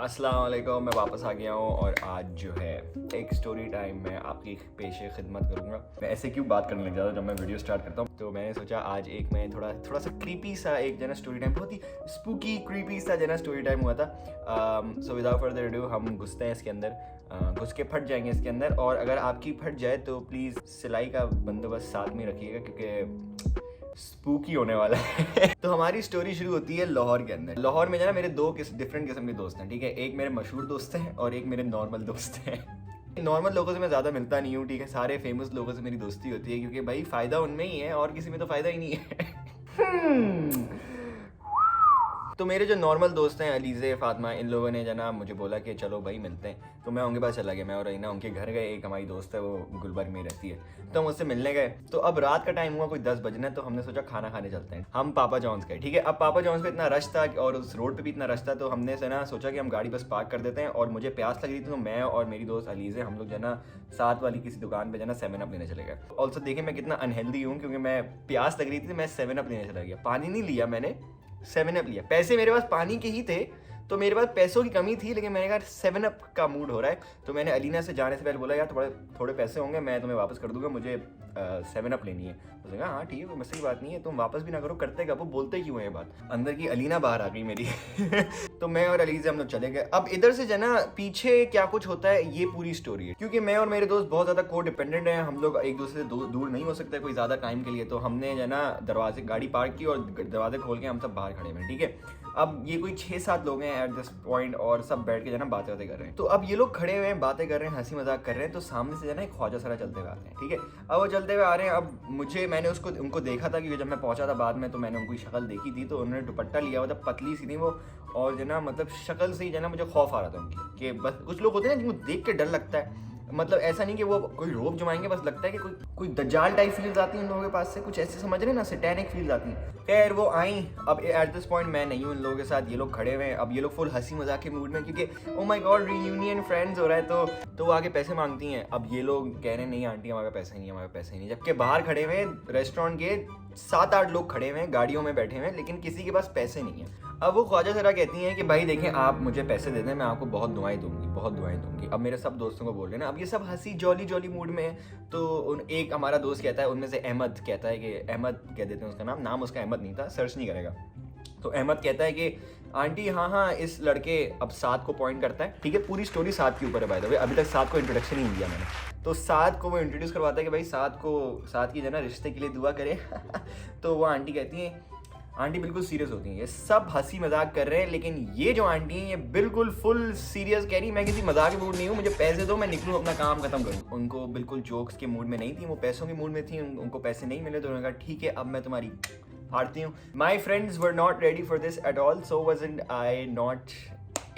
अस्सलाम वालेकुम, मैं वापस आ गया हूँ और आज जो है एक स्टोरी टाइम में आपकी पेशे खिदमत करूँगा। मैं ऐसे क्यों बात करने लग जाता हूँ जब मैं वीडियो स्टार्ट करता हूँ, तो मैंने सोचा आज एक मैं थोड़ा सा क्रीपी सा एक जना स्टोरी टाइम, बहुत ही स्पूकी क्रीपी सा जना स्टोरी टाइम हुआ था। सो विदाउट फर्दर अडू हम घुसते हैं इसके अंदर, घुस के फट जाएंगे इसके अंदर। और अगर आपकी फट जाए तो प्लीज़ सिलाई का बंदोबस्त साथ में रखिएगा क्योंकि स्पूकी होने वाला है। तो हमारी स्टोरी शुरू होती है लाहौर के अंदर। लाहौर में जो है मेरे दो डिफरेंट किस्म के दोस्त हैं, ठीक है। एक मेरे मशहूर दोस्त हैं और एक मेरे नॉर्मल दोस्त हैं। नॉर्मल लोगों से मैं ज़्यादा मिलता नहीं हूँ, ठीक है। सारे फेमस लोगों से मेरी दोस्ती होती है क्योंकि भाई फ़ायदा उनमें ही है और किसी में तो फ़ायदा ही नहीं है। तो मेरे जो नॉर्मल दोस्त हैं अलीज़े, फातिमा, इन लोगों ने जना मुझे बोला कि चलो भाई मिलते हैं। तो मैं उनके पास चला गया, मैं और रहीना उनके घर गए। एक हमारी दोस्त है वो गुलबर्ग में रहती है, तो हम उससे मिलने गए। तो अब रात का टाइम हुआ, कोई 10 बजने, तो हमने सोचा खाना खाने चलते हैं। हम पापा जॉन्स गए, ठीक है। अब पापा जॉन्स पे इतना रश था और उस रोड पे भी इतना रश था, तो हमने से ना सोचा कि हम गाड़ी बस पार्क कर देते हैं। और मुझे प्यास लग रही थी, तो मैं और मेरी दोस्त अलीज़े हम लोग जना साथ वाली किसी दुकान पे जना 7 अप लेने चले गए। ऑल्सो देखिए मैं कितना अनहेल्दी हूँ क्योंकि मैं प्यास लग रही थी, मैं 7 अप लेने चला गया। पानी नहीं लिया मैंने, 7 अप लिया। पैसे मेरे पास पानी के ही थे, तो मेरे पास पैसों की कमी थी, लेकिन मैंने कहा 7 अप का मूड हो रहा है। तो मैंने अलीना से जाने से पहले बोला यार थोड़े पैसे होंगे, मैं तुम्हें वापस कर दूंगा, मुझे 7 अप लेनी है। उसने कहा हाँ ठीक है, कोई मसले की बात नहीं है, तुम वापस भी ना करो, करते कब, वो बोलते क्यों है ये बात। अंदर की अलीना बाहर आ गई मेरी। तो मैं और अली से हम लोग चले गए। अब इधर से जना पीछे क्या कुछ होता है ये पूरी स्टोरी है, क्योंकि मैं और मेरे दोस्त बहुत ज़्यादा को डिपेंडेंट हैं। हम लोग एक दूसरे से दूर नहीं हो सकते कोई ज़्यादा टाइम के लिए। तो हमने जना दरवाजे गाड़ी पार्क की और दरवाजे खोल के हम सब बाहर खड़े हुए, ठीक है। अब ये कोई 6-7 लोग हैं एट दिस पॉइंट और सब बैठ के जना बातें कर रहे हैं। तो अब ये लोग खड़े हुए हैं, बातें कर रहे हैं, हंसी मजाक कर रहे हैं। तो सामने से जना एक ख्वाजा सरा चलते हुए आते हैं, ठीक है। अब वो चलते हुए आ रहे हैं। अब मैंने उनको देखा था क्योंकि जब मैं पहुंचा था बाद में, तो मैंने उनकी शक्ल देखी थी। तो उन्होंने दुपट्टा लिया हुआ था, पतली सी थी वो, और जना मतलब शक्ल से ही जना मुझे खौफ आ रहा था उनकी। कि बस कुछ लोग होते हैं ना जिनको देख के डर लगता है, मतलब ऐसा नहीं कि वो कोई रोब जमाएंगे, बस लगता है कि कोई दज्जाल टाइप फील्स आती हैं उन लोगों के पास से, कुछ ऐसे समझ रहे हैं ना, सैटेनिक फील्स आती हैं। खैर वो आई। अब एट दिस पॉइंट मैं नहीं हूँ इन लोगों के साथ, ये लोग खड़े हुए हैं। अब ये लोग फुल हंसी मजाक के मूड में, क्योंकि oh my God reunion friends हो रहा है। तो वो आगे पैसे मांगती हैं। अब ये लोग कह रहे हैं नहीं आंटी हमारे पैसे नहीं, हमारे पैसे नहीं। जबकि बाहर खड़े हुए रेस्टोरेंट के 7-8 लोग खड़े हुए हैं, गाड़ियों में बैठे हुए हैं, लेकिन किसी के पास पैसे नहीं है। अब वो ख्वाजा सरा कहती हैं कि भाई देखें आप मुझे पैसे दे दें, मैं आपको बहुत दुआएं दूंगी, बहुत दुआएं दूंगी। अब मेरे सब दोस्तों को बोल रहे हैं ना, अब ये सब हंसी जॉली मूड में है। तो एक हमारा दोस्त कहता है, उनमें से अहमद कहता है कि, अहमद कह देते हैं उसका नाम उसका अहमद नहीं था, सर्च नहीं करेगा। तो अहमद कहता है कि आंटी हाँ इस लड़के, अब साद को पॉइंट करता है, ठीक है। पूरी स्टोरी साद के ऊपर है बाय द वे, अभी तक साद को इंट्रोडक्शन ही नहीं दिया मैंने। तो साद को वो इंट्रोड्यूस करवाता है कि भाई साद की जना रिश्ते के लिए दुआ करे। तो वो आंटी कहती है, आंटी बिल्कुल सीरियस होती हैं। ये सब हंसी मजाक कर रहे हैं, लेकिन ये जो आंटी हैं ये बिल्कुल फुल सीरियस कह रही मैं किसी मजाक के मूड नहीं हूँ, मुझे पैसे दो, मैं निकलूँ अपना काम खत्म करूँ। उनको बिल्कुल जोक्स के मूड में नहीं थी, वो पैसों के मूड में थी। उनको पैसे नहीं मिले तो उन्होंने कहा ठीक है अब मैं तुम्हारी हारती हूँ। My friends were not ready for this at all, so wasn't I not,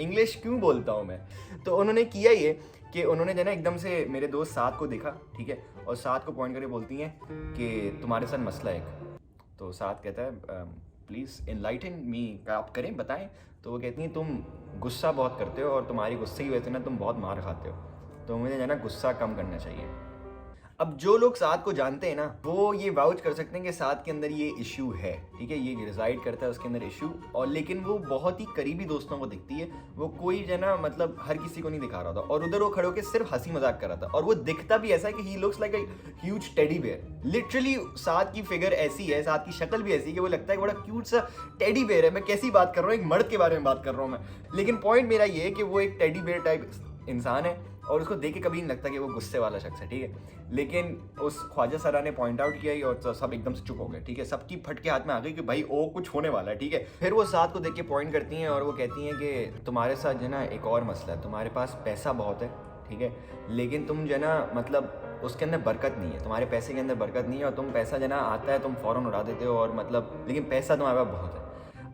English क्यों बोलता हूँ मैं। तो उन्होंने किया ये कि उन्होंने जो ना एकदम से मेरे दोस्त साद को देखा, ठीक है, और साद को पॉइंट करके बोलती हैं कि तुम्हारे साथ मसला है। तो साद कहता है प्लीज़ इनलाइटन मी, आप करें बताएं। तो वो कहती हैं तुम गुस्सा बहुत करते हो और तुम्हारी गुस्से की वजह से ना तुम बहुत मार खाते हो, तो मुझे जो ना गुस्सा कम करना चाहिए। अब जो लोग साद को जानते हैं ना वो ये वाउच कर सकते हैं कि साद के अंदर ये इशू है, ठीक है, ये रिजाइड करता है उसके अंदर इशू। और लेकिन वो बहुत ही करीबी दोस्तों को दिखती है, वो कोई जो ना मतलब हर किसी को नहीं दिखा रहा था। और उधर वो खड़े होकर सिर्फ हंसी मजाक कर रहा था, और वो दिखता भी ऐसा है कि he looks like a huge teddy bear. Literally Saad की फिगर ऐसी है, साद की शक्ल भी ऐसी है कि वो लगता है बड़ा क्यूट सा टेडी बेयर है। मैं कैसी बात कर रहा हूँ, एक मर्द के बारे में बात कर रहा हूँ मैं। लेकिन पॉइंट मेरा ये है कि वो एक टेडी बेयर टाइप इंसान है और उसको देख के कभी नहीं लगता कि वो गुस्से वाला शख्स है, ठीक है। लेकिन उस ख्वाजा सरा ने पॉइंट आउट किया और तो सब एकदम से चुप हो गए, ठीक है। सबकी फटके हाथ में आ गई कि भाई ओ कुछ होने वाला है, ठीक है। फिर वो साथ को देख के पॉइंट करती हैं और वो कहती हैं कि तुम्हारे साथ जो ना एक और मसला है, तुम्हारे पास पैसा बहुत है, ठीक है, लेकिन तुम जो ना मतलब उसके अंदर बरकत नहीं है, तुम्हारे पैसे के अंदर बरकत नहीं है। और तुम पैसा जो ना आता है तुम फ़ौरन उड़ा देते हो, और मतलब लेकिन पैसा तुम्हारे पास बहुत है।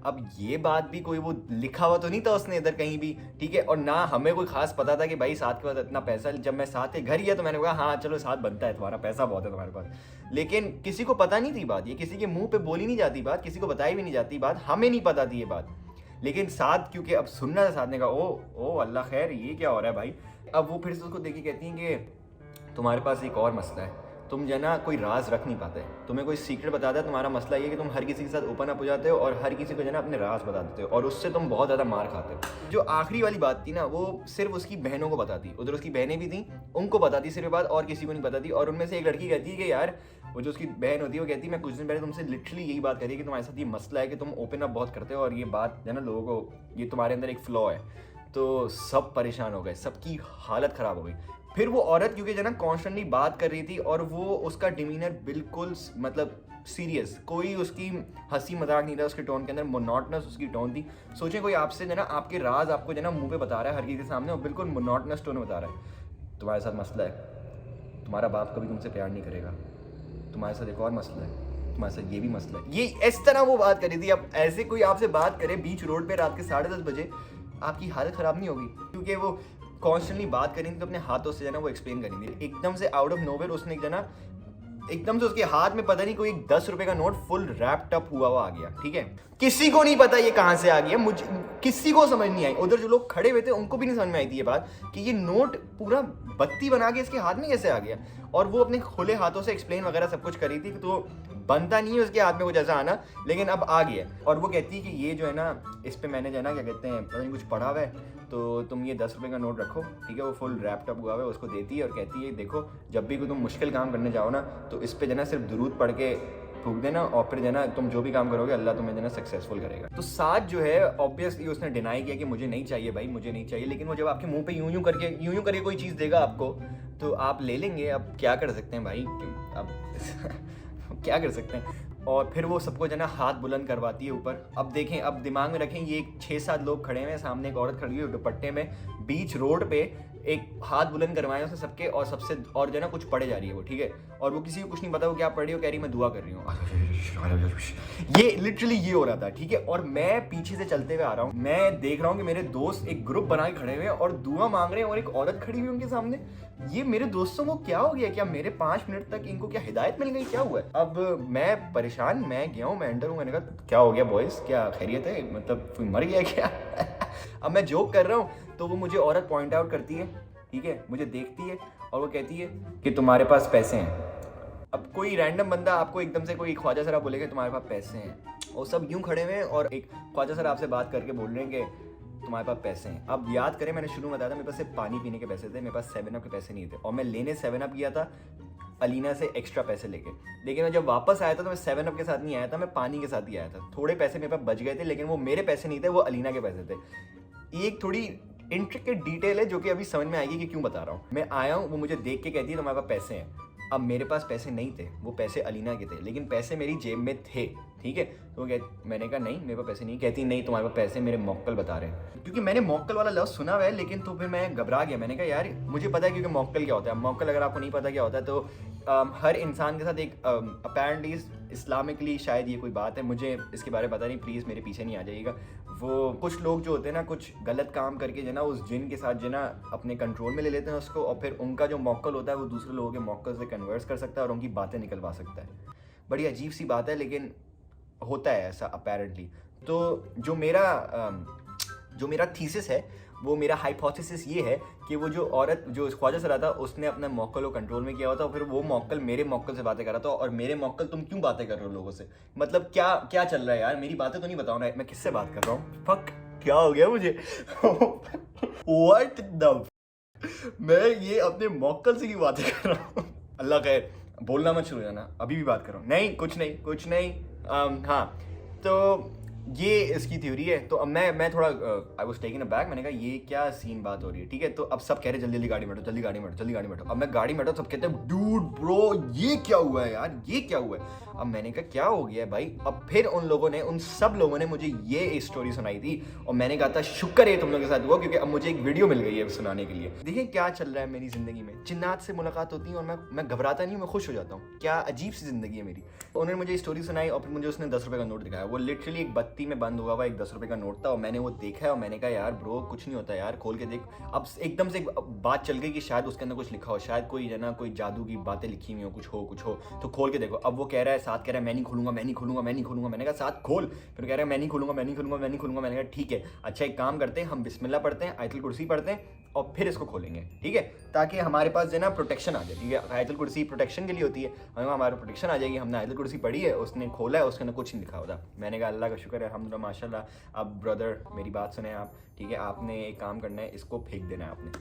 अब ये बात भी कोई वो लिखा हुआ तो नहीं था उसने इधर कहीं भी, ठीक है। और ना हमें कोई खास पता था कि भाई साथ के पास इतना पैसा। जब मैं साथ के घर गया तो मैंने कहा हाँ चलो साथ बनता है, तुम्हारा पैसा बहुत है तुम्हारे पास। लेकिन किसी को पता नहीं थी बात, ये किसी के मुंह पे बोली नहीं जाती बात, किसी को बताई भी नहीं जाती बात, हमें नहीं पता थी ये बात। लेकिन साथ क्योंकि अब सुनना था, साथ ने कहा ओ अल्लाह खैर ये क्या हो रहा है भाई। अब वो फिर से उसको देखी कहती हैं कि तुम्हारे पास एक और मसला है, तुम जो है ना कोई राज रख नहीं पाते, तुम्हें कोई सीक्रेट बताता है, तुम्हारा मसला ये है कि तुम हर किसी के साथ ओपन अप हो जाते हो और हर किसी को जो है ना अपने राज बता देते हो और उससे तुम बहुत ज़्यादा मार खाते हो। जो आखिरी वाली बात थी ना वो सिर्फ उसकी बहनों को बताती, उधर उसकी बहनें भी थी, उनको बताती सिर्फ बात और किसी को नहीं बताती। और उनमें से एक लड़की कहती है कि यार वो जो उसकी बहन होती है वो कहती है मैं कुछ दिन पहले तुमसे लिटरली यही बात करी कि तुम्हारे साथ ये मसला है कि तुम ओपन अप बहुत करते हो और ये बात है ना लोगों को, ये तुम्हारे अंदर एक फ्लॉ है। तो सब परेशान हो गए, सबकी हालत ख़राब हो गई। फिर वो औरत क्योंकि जो ना कॉन्स्टेंटली बात कर रही थी और वो उसका डिमीनर बिल्कुल मतलब सीरियस, कोई उसकी हंसी मजाक नहीं था उसके टोन के अंदर, मोनोटनस उसकी टोन थी। सोचें कोई आपसे जो ना आपके राज आपको जो ना मुंह पे बता रहा है हर किसी के सामने और बिल्कुल मोनोटनस टोन में बता रहा है तुम्हारे साथ मसला है, तुम्हारा बाप कभी तुमसे प्यार नहीं करेगा, तुम्हारे साथ एक और मसला है, तुम्हारे साथ ये भी मसला है। ये इस तरह वो बात करी थी। अब ऐसे कोई आपसे बात करे बीच रोड पे रात के 10:30 बजे, आपकी हालत ख़राब नहीं होगी? क्योंकि वो कॉन्स्टेंटली बात करेंगे तो अपने हाथों से जो ना वो एक्सप्लेन करेंगे। एकदम से आउट ऑफ नोवेयर उसने जो ना एकदम से उसके हाथ में पता नहीं कोई 10 रुपए का नोट फुल रैप्ड अप हुआ आ गया। ठीक है, किसी को नहीं पता ये कहां से आ गया, मुझे किसी को समझ नहीं आई। उधर जो लोग खड़े हुए थे उनको भी नहीं समझ में आई थी ये बात कि ये नोट पूरा बत्ती बना के इसके हाथ में कैसे आ गया। और वो अपने खुले हाथों से एक्सप्लेन वगैरह सब कुछ करी थी, तो बनता नहीं है उसके हाथ में कुछ ऐसा आना, लेकिन अब आ गया। और वो कहती है कि ये जो है ना इस पे मैंने जो है ना क्या कहते हैं पता नहीं कुछ पढ़ा हुआ है, तो तुम ये 10 रुपए का नोट रखो। ठीक है, वो फुल रैप्ड अप हुआ है, उसको देती है और कहती है देखो जब भी कोई तुम मुश्किल काम करने जाओ ना तो इस पे जो ना सिर्फ दुरूद पढ़ के फूक देना और फिर जो ना तुम जो भी काम करोगे अल्लाह तुम्हें जो ना सक्सेसफुल करेगा। तो साथ जो है ऑब्वियसली उसने डिनाई किया कि मुझे नहीं चाहिए भाई, मुझे नहीं चाहिए। लेकिन वो जब आपके मुंह पे यूं यूं करके कोई चीज़ देगा आपको तो आप ले लेंगे। अब क्या कर सकते हैं भाई, अब क्या कर सकते हैं। और फिर वो सबको जो ना हाथ बुलंद करवाती है ऊपर। अब देखें, अब दिमाग में रखें ये 6-7 लोग खड़े हैं, सामने एक औरत खड़ी है दुपट्टे में, बीच रोड पे एक हाथ बुलंद करवाए उसने सबके और सबसे और जो ना कुछ पढ़े जा रही है वो। ठीक है, और वो किसी को कुछ नहीं पता वो क्या पढ़ रही हो, कह रही मैं दुआ कर रही हूँ। ये लिटरली ये हो रहा था। ठीक है, और मैं पीछे से चलते हुए आ रहा हूँ, मैं देख रहा हूँ कि मेरे दोस्त एक ग्रुप बना के खड़े हुए हैं और दुआ मांग रहे हैं और एक औरत खड़ी हुई उनके सामने। ये मेरे दोस्तों को क्या हो गया, क्या मेरे 5 मिनट तक इनको क्या हिदायत मिल गई, क्या हुआ है? अब मैं परेशान, मैं गया हूँ, मैं अंडर हूँ, मैंने कहा क्या हो गया बॉयज, क्या खैरियत है, मतलब कोई मर गया क्या? अब मैं जोक कर रहा हूँ तो वो मुझे औरत पॉइंट आउट करती है। ठीक है, मुझे देखती है और वो कहती है कि तुम्हारे पास पैसे हैं। अब कोई रैंडम बंदा आपको एकदम से कोई ख्वाजा सर बोलेगा तुम्हारे पास पैसे हैं, और सब यूं खड़े हुए हैं और एक ख्वाजा सर आपसे बात करके बोल रहे हैं कि तुम्हारे पास पैसे हैं। अब याद करें मैंने शुरू में बताया था मेरे पास सिर्फ पानी पीने के पैसे थे, मेरे पास 7 अप के पैसे नहीं थे और मैं लेने 7 अप गया था अलीना से एक्स्ट्रा पैसे लेके। लेकिन मैं जब वापस आया था तो मैं 7 अप के साथ नहीं आया था, मैं पानी के साथ ही आया था। थोड़े पैसे मेरे पास बच गए थे लेकिन वो मेरे पैसे नहीं थे, वो अलीना के पैसे थे। एक थोड़ी इंट्रिकेट डिटेल है जो कि अभी समझ में आएगी कि क्यों बता रहा हूँ। मैं आया हूँ, वो मुझे देख के कहती है तुम्हारे पास पैसे हैं। अब मेरे पास पैसे नहीं थे, वो पैसे अलीना के थे, लेकिन पैसे मेरी जेब में थे। ठीक है, तो मैंने कहा नहीं मेरे पास पैसे नहीं। कहती नहीं तुम्हारे पास पैसे मेरे मौक्कल बता रहे हैं। क्योंकि मैंने मौक्कल वाला लफ्ज़ सुना हुआ है, लेकिन तो फिर मैं घबरा गया। मैंने कहा यार मुझे पता है क्योंकि मौक्कल क्या होता है। मौक्कल अगर आपको नहीं पता क्या होता है तो हर इंसान के साथ एक अपेरेंटली इस्लामिकली शायद ये कोई बात है, मुझे इसके बारे में पता नहीं, प्लीज़ मेरे पीछे नहीं आ जाइएगा। वो कुछ लोग जो होते हैं ना कुछ गलत काम करके जो ना उस जिन के साथ जो ना अपने कंट्रोल में ले लेते हैं उसको, और फिर उनका जो मौक्कल होता है वो दूसरे लोगों के मौक्कल से कन्वर्स कर सकता है और उनकी बातें निकलवा सकता है। बड़ी अजीब सी बात है लेकिन होता है ऐसा अपेरेंटली। तो जो मेरा थीसिस है, वो मेरा हाइपोथेसिस ये है कि वो जो औरत जो ख्वाजा सरा था उसने अपने मौक्कल को कंट्रोल में किया हुआ था और फिर वो मौक्कल मेरे मौक्कल से बातें कर रहा था। और मेरे मौक्कल तुम क्यों बातें कर रहे हो लोगों से, मतलब क्या चल रहा है यार, मेरी बातें तो नहीं बताओ ना, मैं किससे बात कर रहा हूँ? फक, क्या हो गया मुझे? व्हाट द, मैं ये अपने मौक्कल से क्यों बातें कर रहा हूँ? अल्लाह खैर, बोलना मत शुरू जाना, अभी भी बात कर रहा हूँ। नहीं कुछ नहीं। हाँ, तो ये इसकी थ्योरी है। तो अब मैं थोड़ा I was taking a back, मैंने कहा ये क्या सीन बात हो रही है। ठीक है, तो अब सब कह रहे जल्दी गाड़ी में बैठो, जल्दी गाड़ी में बैठो। अब मैं गाड़ी में बैठा, सब कहते हैं डूड ब्रो ये क्या हुआ है यार, ये क्या हुआ है? अब मैंने कहा क्या हो गया है भाई? अब फिर उन सब लोगों ने मुझे ये स्टोरी सुनाई थी और मैंने कहा था शुक्र है तुम लोगों के साथ हुआ, क्योंकि अब मुझे एक वीडियो मिल गई है सुनाने के लिए। देखिए क्या चल रहा है मेरी जिंदगी में। जिन्नात से मुलाकात होती है और मैं घबराता नहीं हूँ, मैं खुश हो जाता हूँ। क्या अजीब सी जिंदगी है मेरी। उन्होंने मुझे स्टोरी सुनाई और फिर मुझे उसने 10 रुपये का नोट दिखाया। वो लिटरली एक पत्ती में बंद हुआ हुआ एक 10 रुपए का नोट था और मैंने वो देखा है और मैंने कहा यार ब्रो कुछ नहीं होता यार, खोल के देख। अब एकदम से बात चल गई कि शायद उसके अंदर कुछ लिखा हो, शायद कोई है ना कोई जादू की बातें लिखी हुई हो, कुछ हो तो खोल के देखो। अब वो कह रहा है, साथ कह रहा है मैं नहीं खोलूंगा, मैं नहीं खोलूंगा, मैं नहीं खोलूंगा। मैंने कहा साथ खोल, फिर कह रहा है मैं नहीं खोलूंगा, मैं नहीं खोलूंगा, मैं नहीं खोलूंगा। मैंने कहा ठीक है, अच्छा एक काम करते हैं, हम बिस्मिल्लाह पढ़ते हैं, आयतुल कुर्सी पढ़ते हैं और फिर इसको खोलेंगे, ठीक है, ताकि हमारे पास जो है ना प्रोटेक्शन आ जाए, ठीक है। आयतुल कुर्सी प्रोटेक्शन के लिए होती है, हमारे प्रोटेक्शन आ जाएगी। हमने आयतुल कुर्सी पढ़ी है, उसने खोला है, उसके अंदर कुछ नहीं लिखा होता। मैंने कहा अल्लाह का शुक्र है, अल्हम्दुलिल्लाह माशाल्लाह। अब ब्रदर मेरी बात सुने आप, ठीक है, आपने एक काम करना है, इसको फेंक देना है आपने।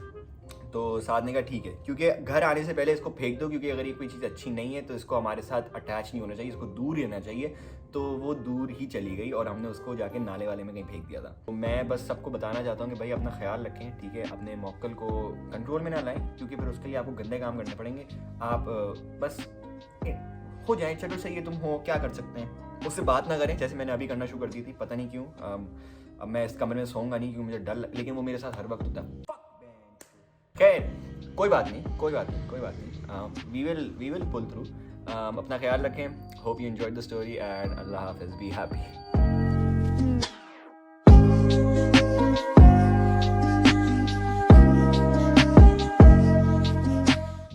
तो साथ ने कहा ठीक है, क्योंकि घर आने से पहले इसको फेंक दो, क्योंकि अगर ये कोई चीज़ अच्छी नहीं है तो इसको हमारे साथ अटैच नहीं होना चाहिए, इसको दूर ही रहना चाहिए। तो वो दूर ही चली गई और हमने उसको जाके नाले वाले में कहीं फेंक दिया था। तो मैं बस सबको बताना चाहता हूँ कि भाई अपना ख्याल रखें, ठीक है, अपने मौक्कल को कंट्रोल में ना लाएं, क्योंकि फिर उसके लिए आपको गंदे काम करने पड़ेंगे। आप बस हो जाए, चलो सही है, तुम हो, क्या कर सकते हैं। उससे बात ना करें, जैसे मैंने अभी करना शुरू कर दी थी, पता नहीं क्यों। अब मैं इस कमरे में सोऊंगा नहीं क्योंकि मुझे डर, लेकिन वो मेरे साथ हर वक्त होता है। खैर कोई बात नहीं, कोई बात नहीं, कोई बात नहीं। We will pull through. अपना ख्याल रखें। Hope you enjoyed the story and अल्लाह हाफिज़, बी हैप्पी।